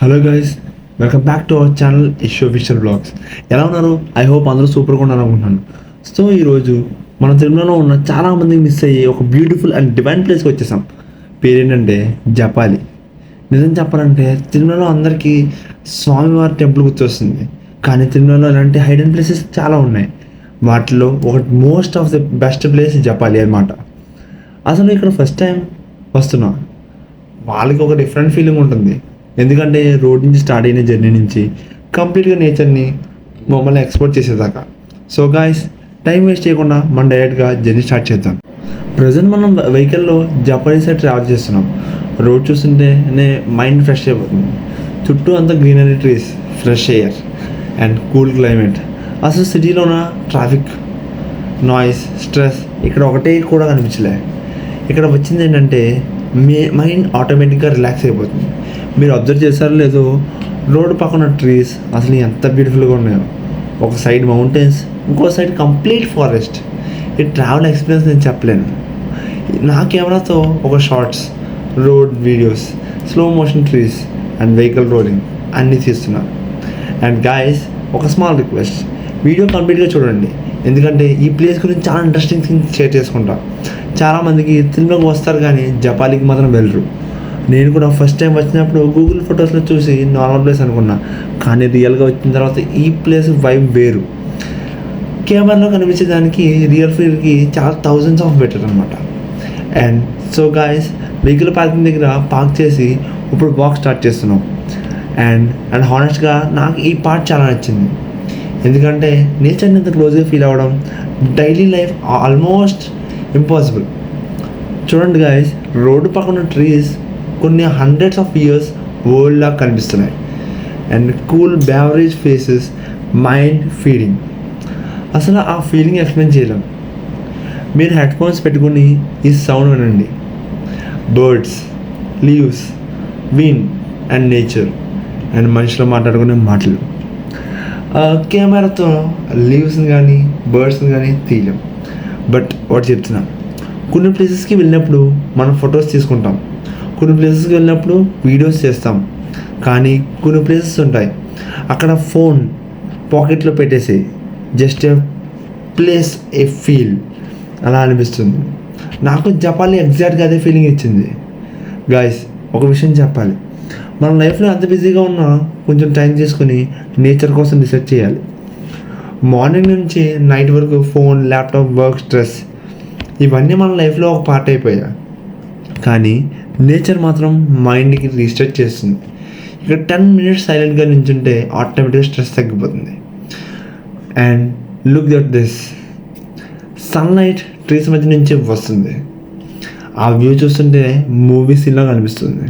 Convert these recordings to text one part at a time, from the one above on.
Hello guys, welcome back to our channel ఇష్యూ ఫిషర్ vlogs. ఎలా ఉన్నారు? ఐ హోప్ అందరూ సూపర్గా ఉన్నారు అనుకుంటున్నాను. సో ఈరోజు మన తిరుమలలో ఉన్న చాలామంది మిస్ అయ్యే ఒక బ్యూటిఫుల్ అండ్ డివైన్ ప్లేస్కి వచ్చేసాం. పేరేంటంటే జపాలి. నిజం చెప్పాలంటే తిరుమలలో అందరికీ స్వామివారి టెంపుల్ గుర్తొస్తుంది, కానీ తిరుమలలో ఇలాంటి హైడెన్ ప్లేసెస్ చాలా ఉన్నాయి. వాటిలో ఒక most of the best place Japali అన్నమాట. అసలు ఇక్కడ ఫస్ట్ టైం వస్తున్నా వాళ్ళకి ఒక డిఫరెంట్ ఫీలింగ్ ఉంటుంది. ఎందుకంటే రోడ్ నుంచి స్టార్ట్ అయిన జర్నీ నుంచి కంప్లీట్గా నేచర్ని మమ్మల్ని ఎక్స్ప్లోర్ చేసేదాకా. సో గాయస్, టైం వేస్ట్ చేయకుండా మనం డైరెక్ట్గా జర్నీ స్టార్ట్ చేద్దాం. ప్రజెంట్ మనం వెహికల్లో జపానీ సైడ్ ట్రావెల్ చేస్తున్నాం. రోడ్ చూస్తుంటేనే మైండ్ ఫ్రెష్ అయిపోతుంది. చుట్టూ అంతా greenery, trees, fresh air and cool climate. అసలు సిటీలో ఉన్న ట్రాఫిక్, నాయిస్, స్ట్రెస్ ఇక్కడ ఒకటే కూడా కనిపించలే. ఇక్కడ వచ్చింది ఏంటంటే మైండ్ ఆటోమేటిక్గా రిలాక్స్ అయిపోతుంది. మీరు అబ్జర్వ్ చేశారో లేదో, రోడ్డు పక్కన ట్రీస్ అసలు ఎంత బ్యూటిఫుల్గా ఉన్నాయో. ఒక సైడ్ మౌంటైన్స్, ఇంకో సైడ్ కంప్లీట్ ఫారెస్ట్. ఈ ట్రావెల్ ఎక్స్పీరియన్స్ నేను చెప్పలేను. నా కెమెరాతో ఒక shorts, road videos, slow motion trees and vehicle rolling అన్నీ తీస్తున్నాను. అండ్ గాయస్, ఒక స్మాల్ రిక్వెస్ట్, వీడియో కంప్లీట్గా చూడండి. ఎందుకంటే ఈ ప్లేస్ గురించి చాలా ఇంట్రెస్టింగ్ థింగ్స్ షేర్ చేసుకుంటా. చాలామందికి తిరుమలకు వస్తారు కానీ జపాలికి మాత్రం వెళ్ళరు. నేను కూడా ఫస్ట్ టైం వచ్చినప్పుడు గూగుల్ ఫొటోస్లో చూసి నార్మల్ ప్లేస్ అనుకున్నా, కానీ రియల్గా వచ్చిన తర్వాత ఈ ప్లేస్ వైబ్ వేరు. కెమెరాలో కనిపించేదానికి రియల్ ఫీల్కి చాలా థౌజండ్స్ ఆఫ్ బెటర్ అనమాట. And so guys, vehicle parking దగ్గర పార్క్ చేసి ఇప్పుడు వాక్ స్టార్ట్ చేస్తున్నాం. అండ్ హానెస్ట్గా నాకు ఈ పార్ట్ చాలా నచ్చింది. ఎందుకంటే నేచర్ని ఇంత క్లోజ్గా ఫీల్ అవ్వడం డైలీ లైఫ్ ఆల్మోస్ట్ ఇంపాసిబుల్. చూడండి గాయస్, రోడ్డు పక్కన ట్రీస్ కొన్ని హండ్రెడ్స్ ఆఫ్ ఇయర్స్ ఓల్డ్ లాగా కనిపిస్తున్నాయి. And cool beverage faces, mind feeding. అసలు ఆ ఫీలింగ్ ఎక్స్ప్లెయిన్ చేయలేం. మీరు హెడ్ ఫోన్స్ పెట్టుకుని ఈ సౌండ్ వినండి. Birds, leaves, wind and nature and మనుషులు మాట్లాడుకునే మాటలు. కెమెరాతో లీవ్స్ని కానీ బర్డ్స్ని కానీ తీయలేం. బట్ వాటి చెప్తున్నా, కొన్ని ప్లేసెస్కి వెళ్ళినప్పుడు మనం ఫొటోస్ తీసుకుంటాం, కొన్ని ప్లేసెస్కి వెళ్ళినప్పుడు వీడియోస్ చేస్తాం. కానీ కొన్ని ప్లేసెస్ ఉంటాయి అక్కడ ఫోన్ పాకెట్లో పెట్టేసి just a place, A feel అలా అనిపిస్తుంది. నాకు జపాలి ఎగ్జాక్ట్గా అదే ఫీలింగ్ ఇచ్చింది. గాయస్, ఒక విషయం చెప్పాలి, మన లైఫ్లో ఎంత బిజీగా ఉన్నా కొంచెం టైం తీసుకుని నేచర్ కోసం రీసెర్చ్ చేయాలి. మార్నింగ్ నుంచి నైట్ వరకు ఫోన్, ల్యాప్టాప్, వర్క్, స్ట్రెస్ ఇవన్నీ మన లైఫ్లో ఒక పార్ట్ అయిపోయాయి. కానీ నేచర్ మాత్రం మైండ్కి రీస్టార్ట్ చేస్తుంది. ఇక్కడ 10 minutes సైలెంట్గా నించుంటే ఆటోమేటిక్గా స్ట్రెస్ తగ్గిపోతుంది. And look that this sunlight trees మధ్య నుంచి వస్తుంది. ఆ వ్యూ చూస్తుంటే మూవీ సీన్లా కనిపిస్తుంది.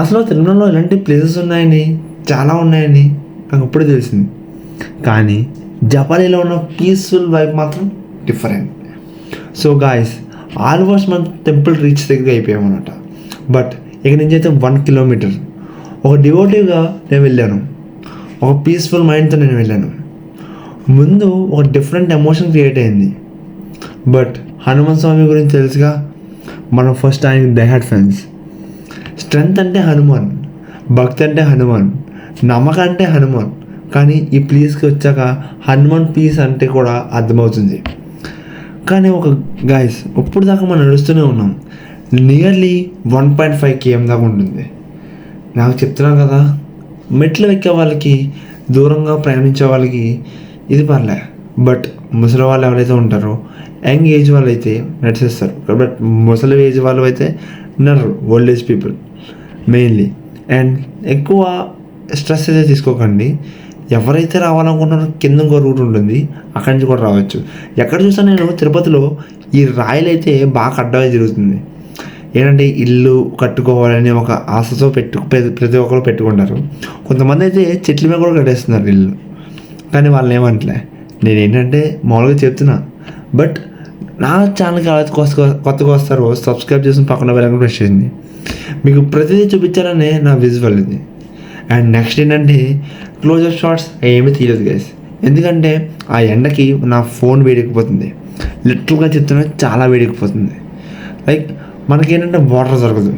అసలు తిరుమలలో ఇలాంటి ప్లేసెస్ ఉన్నాయని, చాలా ఉన్నాయని నాకు ఇప్పుడే తెలిసింది. కానీ జపాలీలో ఉన్న పీస్ఫుల్ వైబ్ మాత్రం డిఫరెంట్. సో గాయస్, ఆల్మోస్ట్ మన టెంపుల్ రీచ్ దగ్గర అయిపోయామన్నమాట. బట్ ఇక్కడ నుంచి అయితే 1 kilometer ఒక డివోటివ్గా నేను వెళ్ళాను. ఒక పీస్ఫుల్ మైండ్తో నేను వెళ్ళాను. ముందు ఒక డిఫరెంట్ ఎమోషన్ క్రియేట్ అయింది. బట్ హనుమాన్ స్వామి గురించి తెలుసుగా, మనం ఫస్ట్ ఆయన డైహార్డ్ ఫ్యాన్స్. స్ట్రెంగ్త్ అంటే హనుమాన్, భక్తి అంటే హనుమాన్, నమ్మకం అంటే హనుమాన్. కానీ ఈ ప్లేస్కి వచ్చాక హనుమాన్ పీస్ అంటే కూడా అర్థమవుతుంది. కానీ ఒక గాయస్, ఇప్పుడు దాకా మనం నడుస్తూనే ఉన్నాం. నియర్లీ 1.5 km దాకా ఉంటుంది. నాకు చెప్తున్నాను కదా, మెట్లు ఎక్కే వాళ్ళకి, దూరంగా ప్రయాణించే వాళ్ళకి ఇది పర్లే. బట్ ముసలి వాళ్ళు ఎవరైతే ఉంటారో, యంగ్ ఏజ్ వాళ్ళు అయితే నడిచేస్తారు. బట్ ముసలి ఏజ్ వాళ్ళు అయితే నడరు, old age people mainly. And ఎక్కువ స్ట్రెస్ అయితే తీసుకోకండి. ఎవరైతే రావాలనుకుంటున్నారో కింద ఇంకో రూట్ ఉంటుంది, అక్కడి నుంచి కూడా రావచ్చు. ఎక్కడ చూసినా నేను తిరుపతిలో ఈ రాయలు అయితే బాగా అడ్డమే జరుగుతుంది. ఏంటంటే ఇల్లు కట్టుకోవాలని ఒక ఆశతో ప్రతి ఒక్కరు పెట్టుకుంటారు. కొంతమంది అయితే చెట్ల మీద కూడా కట్టేస్తున్నారు ఇల్లు. కానీ వాళ్ళని ఏమంటలే, నేనేంటంటే మామూలుగా చెప్తున్నా. బట్ నా ఛానల్కి ఎవరైతే కొత్తగా వస్తారో సబ్స్క్రైబ్ చేసిన పక్కన వెళ్ళకుండా ప్రెస్ చేయండి. మీకు ప్రతిదీ చూపించాలనే నా విజువల్ ఇది. అండ్ నెక్స్ట్ ఏంటంటే క్లోజర్ షాట్స్ ఏమీ తీయలేదు గైస్. ఎందుకంటే ఆ ఎండకి నా ఫోన్ వేడెక్కిపోతుంది. లిటరల్గా చెప్తున్నా, చాలా వేడెక్కిపోతుంది. లైక్ మనకేంటంటే వాటర్ దొరకదు.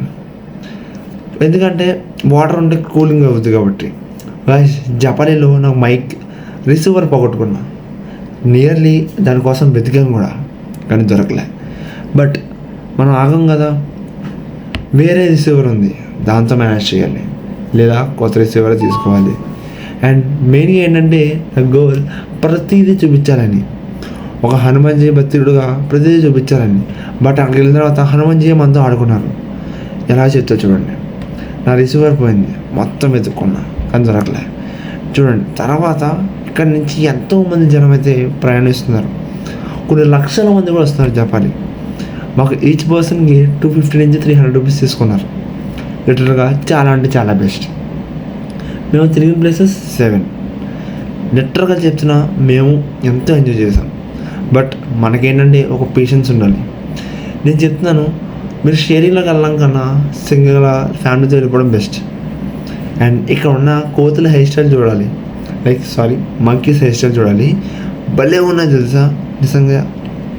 ఎందుకంటే వాటర్ ఉంటే కూలింగ్ అవుతుంది కాబట్టి. జపానీలో నాకు మైక్ రిసీవర్ పోగొట్టుకున్నా, నియర్లీ దానికోసం వెతికాను కూడా కానీ దొరకలే. బట్ మనం ఆగం కదా, వేరే రిసీవర్ ఉంది దాంతో మేనేజ్ చేయాలి, లేదా కొత్త రిసీవర్ తీసుకోవాలి. అండ్ మెయిన్గా ఏంటంటే నా గోల్ ప్రతిదీ చూపించాలని, ఒక హనుమాన్జీ భక్తుడుగా ప్రతిదీ చూపించాలని. బట్ అక్కడికి వెళ్ళిన తర్వాత హనుమాన్జీ మనతో ఆడుకున్నారు. ఎలా చెప్తా చూడండి, నా రిసీవర్ పోయింది, మొత్తం వెతుక్కున్నా కానీ దొరకలే. చూడండి తర్వాత ఇక్కడ నుంచి ఎంతోమంది జనం అయితే ప్రయాణిస్తున్నారు, కొన్ని లక్షల మంది కూడా వస్తున్నారు జపాలి. మాకు ఈచ్ పర్సన్కి 250 నుంచి 300 రూపీస్ తీసుకున్నారు. లిటరల్గా చాలా అంటే చాలా బెస్ట్. మేము తిరిగిన ప్లేసెస్ 7. లిటరల్గా చెప్తున్నా మేము ఎంతో ఎంజాయ్ చేసాం. బట్ మనకేంటంటే ఒక పేషెన్స్ ఉండాలి. నేను చెప్తున్నాను, మీరు షేరింగ్లోకి వెళ్ళడం కన్నా సింగిల్గా ఫ్యామిలీతో వెళ్ళిపోవడం బెస్ట్. అండ్ ఇక్కడ ఉన్న కోతుల హెయిర్ స్టైల్ చూడాలి, మంకీస్ హెయిర్ స్టైల్ చూడాలి, భలే ఉన్నాయి తెలుసా. నిజంగా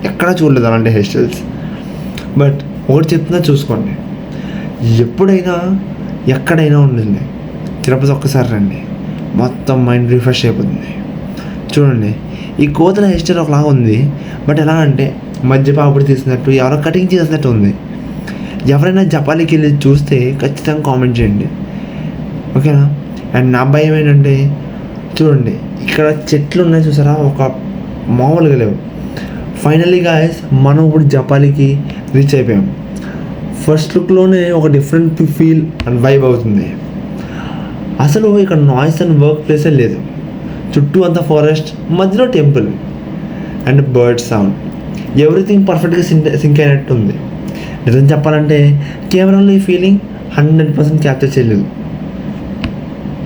ఎక్కడా చూడలేదు అలాంటి హెయిర్ స్టైల్స్. బట్ ఒకటి చెప్తున్నా చూసుకోండి, ఎప్పుడైనా ఎక్కడైనా ఉండండి, తిరుపతి ఒక్కసారి రండి, మొత్తం మైండ్ రిఫ్రెష్ అయిపోతుంది. చూడండి ఈ కోతుల హెయిర్ స్టైల్ ఒకలాగా ఉంది, బట్ ఎలా అంటే మధ్యపాపుడు తీసినట్టు, ఎవరో కటింగ్ చేసినట్టు ఉంది. ఎవరైనా జపాలీకి వెళ్ళి చూస్తే ఖచ్చితంగా కామెంట్ చేయండి, ఓకేనా. అండ్ నా భయం ఏంటంటే చూడండి ఇక్కడ చెట్లు ఉన్నాయి చూసారా, ఒక మామూలుగా లేవు. ఫైనల్లీ గాయస్ మనం ఇప్పుడు జపాలీకి రీచ్ అయిపోయాం. ఫస్ట్ లుక్లోనే ఒక డిఫరెంట్ ఫీల్ అండ్ వైబ్ అవుతుంది. అసలు ఇక్కడ నాయిస్ అండ్ వర్క్ ప్లేసే లేదు, చుట్టూ అంతా ఫారెస్ట్, మధ్యలో temple and bird sound, everything పర్ఫెక్ట్గా సింక్ అయినట్టు ఉంది. నిజం చెప్పాలంటే కెమెరాలో ఈ ఫీలింగ్ 100% క్యాప్చర్ చేయలేదు.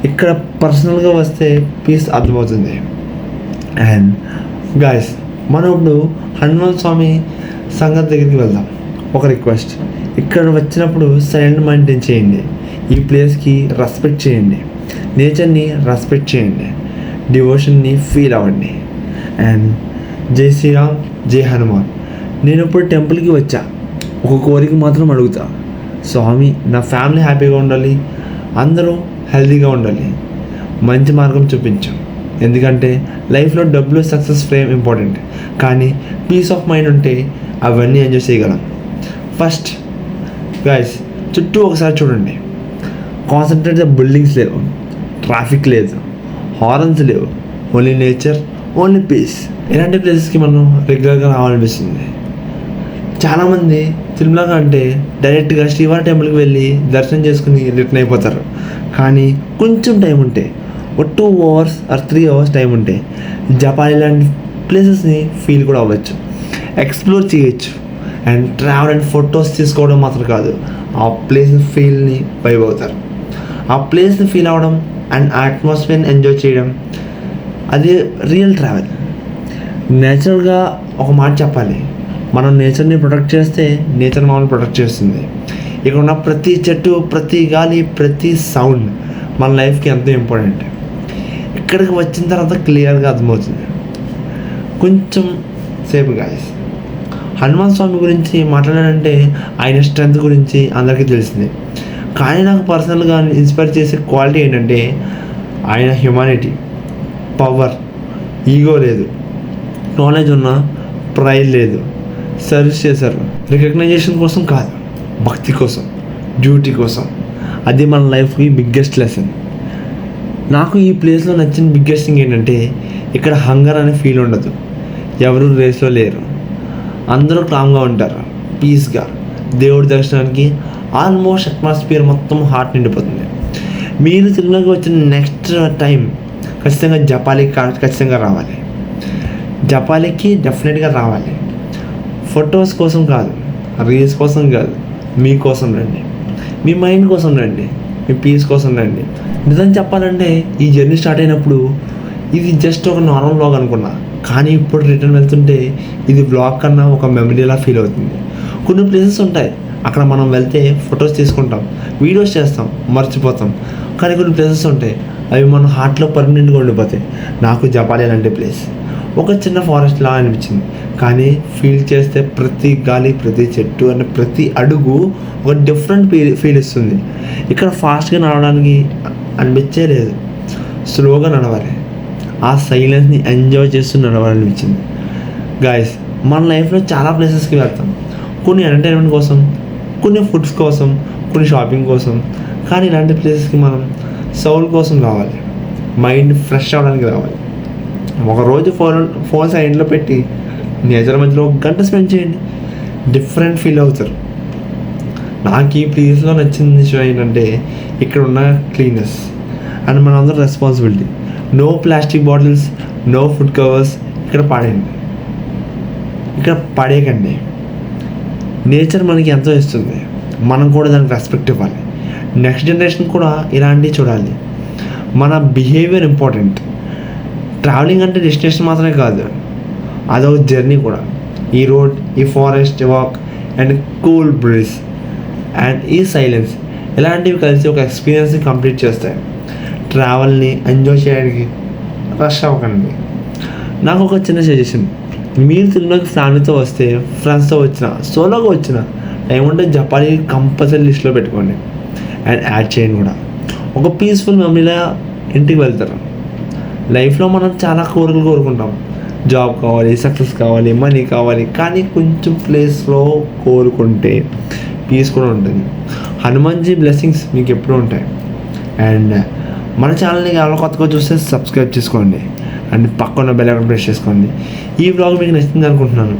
ఇక్కడ పర్సనల్గా వస్తే పీస్ అర్థమవుతుంది. అండ్ గాయస్ మనం ఇప్పుడు హనుమాన్ స్వామి సంగతి దగ్గరికి వెళ్దాం. ఒక రిక్వెస్ట్, ఇక్కడ వచ్చినప్పుడు సైలెంట్ మెయింటైన్ చేయండి, ఈ ప్లేస్కి రెస్పెక్ట్ చేయండి, నేచర్ని రెస్పెక్ట్ చేయండి, డివోషన్ని ఫీల్ అవ్వండి. అండ్ జై శ్రీరామ్, జై హనుమాన్. నేను ఇప్పుడు టెంపుల్కి వచ్చా, ఒక కోరిక మాత్రం అడుగుతా, స్వామి నా ఫ్యామిలీ హ్యాపీగా ఉండాలి, అందరూ హెల్తీగా ఉండాలి, మంచి మార్గం చూపించు. ఎందుకంటే లైఫ్లో డబ్బులు, సక్సెస్, ఫేమ్ ఇంపార్టెంట్, కానీ పీస్ ఆఫ్ మైండ్ ఉంటే అవన్నీ ఎంజాయ్ చేయగలం. ఫస్ట్ గైస్ చుట్టూ ఒకసారి చూడండి, కాన్సన్ట్రేట్ బిల్డింగ్స్ లేవు, ట్రాఫిక్ లేదు, హార్న్స్ లేవు, ఓన్లీ నేచర్, ఓన్లీ పీస్. ఇలాంటి ప్లేసెస్కి మనం రెగ్యులర్గా రావాలనిపిస్తుంది. చాలామంది తిరుమల అంటే డైరెక్ట్గా శ్రీవారి టెంపుల్కి వెళ్ళి దర్శనం చేసుకుని రిటర్న్ అయిపోతారు. కానీ కొంచెం టైం ఉంటే, ఒక 2 hours or 3 hours టైం ఉంటే జపాలి లాంటి ప్లేసెస్ని ఫీల్ కూడా అవ్వచ్చు, ఎక్స్ప్లోర్ చేయొచ్చు. అండ్ ట్రావెల్ అండ్ ఫొటోస్ తీసుకోవడం మాత్రం కాదు, ఆ ప్లేస్ ఫీల్ని వైబ్ అవుతారు. ఆ ప్లేస్ని ఫీల్ అవ్వడం అండ్ ఆ అట్మాస్ఫియర్ని ఎంజాయ్ చేయడం, అది రియల్ ట్రావెల్. నేచురల్గా ఒక మాట చెప్పాలి, మనం నేచర్ని ప్రొటెక్ట్ చేస్తే నేచర్ మనల్ని ప్రొటెక్ట్ చేస్తుంది. ఇక్కడ ఉన్న ప్రతి చెట్టు, ప్రతి గాలి, ప్రతి సౌండ్ మన లైఫ్కి ఎంతో ఇంపార్టెంట్. ఇక్కడికి వచ్చిన తర్వాత క్లియర్గా అర్థమవుతుంది. కొంచెం సేపు గాయస్ హనుమాన్ స్వామి గురించి మాట్లాడాలంటే ఆయన స్ట్రెంత్ గురించి అందరికీ తెలిసిందే. కానీ నాకు పర్సనల్గా ఇన్స్పైర్ చేసే క్వాలిటీ ఏంటంటే ఆయన హ్యుమానిటీ, పవర్, ఈగో లేదు, నాలెడ్జ్ ఉన్న ప్రైడ్ లేదు, సర్వీస్ చేశారు. రికగ్నైజేషన్ కోసం కాదు, భక్తి కోసం, డ్యూటీ కోసం. అది మన లైఫ్కి బిగ్గెస్ట్ లెసన్. నాకు ఈ ప్లేస్లో నచ్చిన బిగ్గెస్ట్ థింగ్ ఏంటంటే ఇక్కడ హంగర్ అనే ఫీల్ ఉండదు, ఎవరు రేస్లో లేరు, అందరూ కామ్గా ఉంటారు, పీస్గా. దేవుడి దర్శనానికి ఆల్మోస్ట్ అట్మాస్ఫియర్ మొత్తం హార్ట్ నిండిపోతుంది. మీరు తిరుమలకి వచ్చిన నెక్స్ట్ టైం ఖచ్చితంగా జపాలికి ఖచ్చితంగా రావాలి. జపాలికి డెఫినెట్గా రావాలి. ఫొటోస్ కోసం కాదు, రీల్స్ కోసం కాదు, మీకోసం రండి, మీ మైండ్ కోసం రండి, మీ పీస్ కోసం రండి. నిజం చెప్పాలంటే ఈ జర్నీ స్టార్ట్ అయినప్పుడు ఇది జస్ట్ ఒక నార్మల్ బ్లాగ్ అనుకున్నా, కానీ ఇప్పుడు రిటర్న్ వెళ్తుంటే ఇది బ్లాగ్ కన్నా ఒక మెమరీలా ఫీల్ అవుతుంది. కొన్ని ప్లేసెస్ ఉంటాయి, అక్కడ మనం వెళ్తే ఫొటోస్ తీసుకుంటాం, వీడియోస్ చేస్తాం, మర్చిపోతాం. కానీ కొన్ని ప్లేసెస్ ఉంటాయి, అవి మన హార్ట్లో పర్మనెంట్గా ఉండిపోతాయి. నాకు జపాలి అలాంటి ప్లేస్. ఒక చిన్న ఫారెస్ట్లా అనిపించింది. కానీ ఫీల్ చేస్తే ప్రతి గాలి, ప్రతి చెట్టు అంటే ప్రతి అడుగు ఒక డిఫరెంట్ ఫీల్ ఇస్తుంది. ఇక్కడ ఫాస్ట్గా నడవడానికి అనిపించే లేదు, స్లోగా నడవాలి, ఆ సైలెన్స్ని ఎంజాయ్ చేస్తూ నడవాలనిపించింది. గాయస్, మన లైఫ్లో చాలా ప్లేసెస్కి వెళ్తాం, కొన్ని ఎంటర్టైన్మెంట్ కోసం, కొన్ని ఫుడ్స్ కోసం, కొన్ని షాపింగ్ కోసం. కానీ ఇలాంటి ప్లేసెస్కి మనం సౌల్ కోసం రావాలి, మైండ్ ఫ్రెష్ అవ్వడానికి రావాలి. ఒకరోజు ఫోన్ సైడ్లో పెట్టి నేచర్ మధ్యలో 1 గంట స్పెండ్ చేయండి, డిఫరెంట్ ఫీల్ అవుతారు. నాకు ఈ ప్లేస్లో నచ్చిన విషయం ఏంటంటే ఇక్కడ ఉన్న క్లీనెస్ అండ్ మనందరం responsibility. No plastic bottles, no food covers ఇక్కడ పడేయకండి. నేచర్ మనకి ఎంతో ఇస్తుంది, మనం కూడా దానికి రెస్పెక్ట్ ఇవ్వాలి. నెక్స్ట్ జనరేషన్ కూడా ఇలాంటివి చూడాలి. మన బిహేవియర్ ఇంపార్టెంట్. ట్రావెలింగ్ అంటే డెస్టినేషన్ మాత్రమే కాదు, అదొక జర్నీ కూడా. ఈ రోడ్, ఈ forest walk and cool breeze and ఈ సైలెన్స్, ఇలాంటివి కలిసి ఒక ఎక్స్పీరియన్స్ని కంప్లీట్ చేస్తాయి. ట్రావెల్ని ఎంజాయ్ చేయడానికి రష్ అవ్వకండి. నాకు ఒక చిన్న సజెషన్, మీరు తిరుమలకి ఫ్యామిలీతో వస్తే, ఫ్రెండ్స్తో వచ్చిన, సోలోగా వచ్చిన, టైం ఉంటే జపాలి కంపల్సరీ లిస్ట్లో పెట్టుకోండి అండ్ యాడ్ చేయండి కూడా. ఒక పీస్ఫుల్ మెమరీలా ఇంటికి వెళ్తారు. లైఫ్లో మనం చాలా కోరికలు కోరుకుంటాం, జాబ్ కావాలి, సక్సెస్ కావాలి, మనీ కావాలి. కానీ కొంచెం ప్లేస్లో కోరుకుంటే పీస్ కూడా ఉంటుంది. హనుమాన్జీ బ్లెస్సింగ్స్ మీకు ఎప్పుడూ ఉంటాయి. అండ్ మన ఛానల్ని ఎవరో కొత్తగా చూస్తే సబ్స్క్రైబ్ చేసుకోండి అండ్ పక్కన బెల్ ఐకాన్ ప్రెస్ చేసుకోండి. ఈ వ్లాగ్ మీకు నచ్చింది అనుకుంటున్నాను.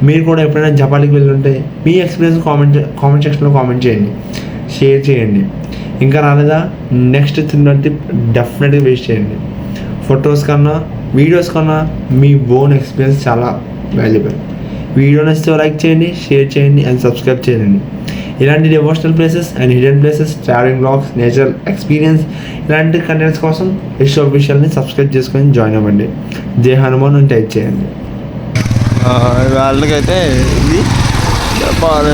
మీరు కూడా ఎప్పుడైనా జపాలికి వెళ్ళుంటే మీ ఎక్స్పీరియన్స్ కామెంట్ సెక్షన్లో కామెంట్ చేయండి, షేర్ చేయండి. ఇంకా రాలేదా, నెక్స్ట్ తిన్న టిప్ డెఫినెట్గా వేస్ట్ చేయండి. ఫొటోస్ కన్నా, వీడియోస్ కన్నా మీ ఓన్ ఎక్స్పీరియన్స్ చాలా వాల్యుబుల్. వీడియో నచ్చితే లైక్ చేయండి, షేర్ చేయండి అండ్ సబ్స్క్రైబ్ చేయండి. ఇలాంటి devotional places and hidden places, travelling vlogs, nature experience, ఇలాంటి కంటెంట్స్ కోసం యష్ ఆఫీషియల్ని సబ్స్క్రైబ్ చేసుకొని జాయిన్ అవ్వండి. జై హనుమాన్ అని టైప్ చేయండి. వాళ్ళకైతే ఇది జపాన్